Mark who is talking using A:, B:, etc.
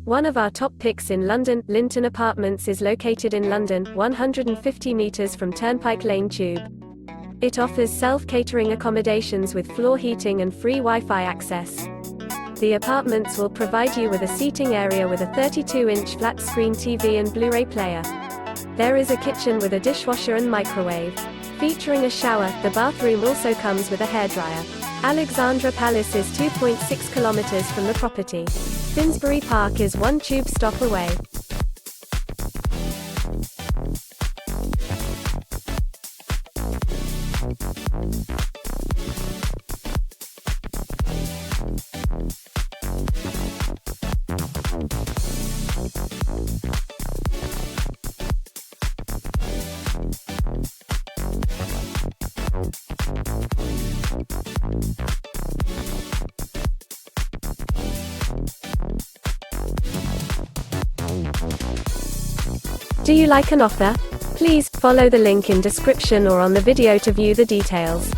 A: One of our top picks in London.Linton Apartments is located in London, 150 metres from Turnpike Lane Tube. It offers self-catering accommodations with floor heating and free Wi-Fi access. The apartments will provide you with a seating area with a 32-inch flat-screen TV and Blu-ray player. There is a kitchen with a dishwasher and microwave. Featuring a shower, the bathroom also comes with a hairdryer. Alexandra Palace is 2.6 kilometers from the property. Finsbury Park is 1 tube stop away. Do you like an offer? Please follow the link in description or on the video to view the details.